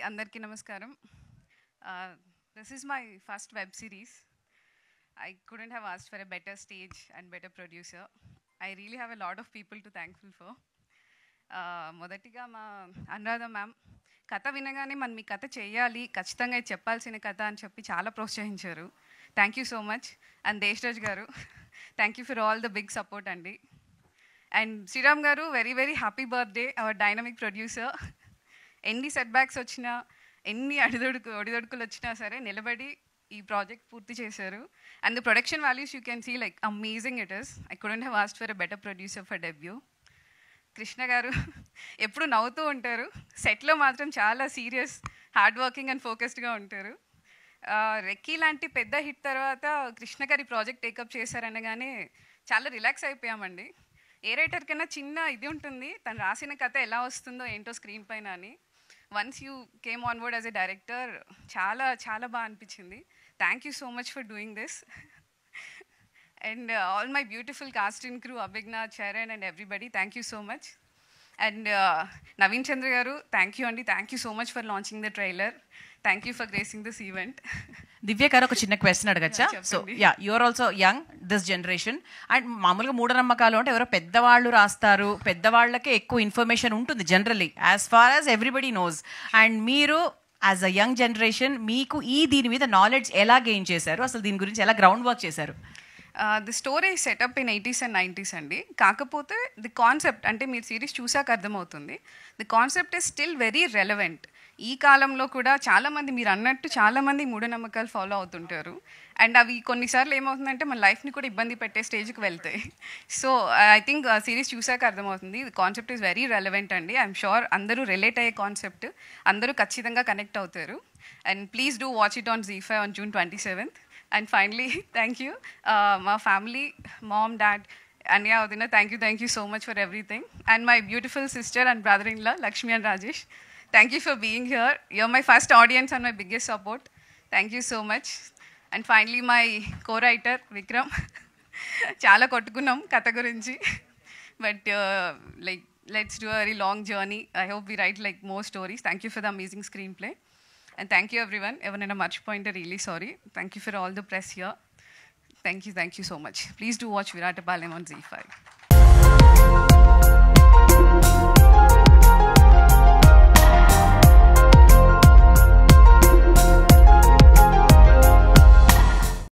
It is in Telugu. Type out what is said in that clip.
Andarki namaskaram. This is my first web series. I couldn't have asked for a better stage and better producer. I really have a lot of people to thankful for. మొదటిగా మా అనురాధ మ్యామ్ కథ వినగానే మనం మీ కథ చేయాలి, ఖచ్చితంగా చెప్పాల్సిన కథ అని చెప్పి చాలా ప్రోత్సహించారు. Thank you so much. And Deshraj garu, thank you for all the big support అండి. And Sriram garu, very very happy birthday our dynamic producer. ఎన్ని సెట్ బ్యాక్స్ వచ్చినా, ఎన్ని ఒడిదొడుకులు వచ్చినా సరే నిలబడి ఈ ప్రాజెక్ట్ పూర్తి చేశారు. And the production values you can see like amazing it is. I couldn't have asked for a better producer for debut. Krishna garu ఎప్పుడు నవ్వుతూ ఉంటారు, సెట్లో మాత్రం చాలా సీరియస్, హార్డ్ వర్కింగ్ అండ్ ఫోకస్డ్గా ఉంటారు. రెక్కీ లాంటి పెద్ద హిట్ తర్వాత కృష్ణ గారి ప్రాజెక్ట్ టేకప్ చేశారనగానే చాలా రిలాక్స్ అయిపోయామండి. ఏ రైటర్ కన్నా చిన్న ఇది ఉంటుంది, తను రాసిన కథ ఎలా వస్తుందో ఏంటో స్క్రీన్ పైన అని. Once you came on board as a director చాలా చాలా బాగా అనిపించింది. Thank you so much for doing this. And all my beautiful cast and crew, Abhigna, Charan and everybody, thank you so much. And Naveen Chandra garu, thank you Andy, thank you so much for launching the trailer. Thank you for gracing this event. Divya garu ఒక చిన్న క్వశ్చన్ అడగచ్చా? So you are also young this generation. And మామూలుగా మూఢనమ్మకాలు అంటే ఎవరో పెద్దవాళ్ళు రాస్తారు, పెద్దవాళ్ళకే ఎక్కువ ఇన్ఫర్మేషన్ ఉంటుంది generally, as far as everybody knows. And మీరు యాజ్ అ యంగ్ జనరేషన్ మీకు దీని మీద నాలెడ్జ్ ఎలా గెయిన్ చేశారు, అసలు దీని గురించి ఎలా గ్రౌండ్ వర్క్ చేశారు? The story setup in 80s and 90s అండి. కాకపోతే ది కాన్సెప్ట్ అంటే మీరు సిరీస్ చూసాక అర్థమవుతుంది, the concept is still very relevant. ఈ కాలంలో కూడా చాలామంది మీరు అన్నట్టు చాలామంది మూఢనమ్మకాలు ఫాలో అవుతుంటారు. అండ్ అవి కొన్నిసార్లు ఏమవుతుందంటే మన లైఫ్ని కూడా ఇబ్బంది పెట్టే స్టేజ్కి వెళ్తాయి. సో ఐ థింక్ సిరీస్ చూసాక అర్థమవుతుంది, the concept is very relevant అండి. ఐఎమ్ షూర్ అందరూ రిలేట్ అయ్యే కాన్సెప్ట్, అందరూ ఖచ్చితంగా కనెక్ట్ అవుతారు. And please do watch it on ZEE5 on June 27th. And finally, thank you, my family, mom, dad, Anya, Udina, thank you so much for everything. And my beautiful sister and brother-in-law, Lakshmi and Rajesh, thank you for being here. You're my first audience and my biggest support. Thank you so much. And finally, my co-writer, Vikram. Chala kottukunnam katha gurinchi. But like, let's do a very long journey. I hope we write like more stories. Thank you for the amazing screenplay. And thank you everyone. Evanina Marchipointe, really sorry. Thank you for all the press here. Thank you so much. Please do watch Viratapalayam on ZEE5.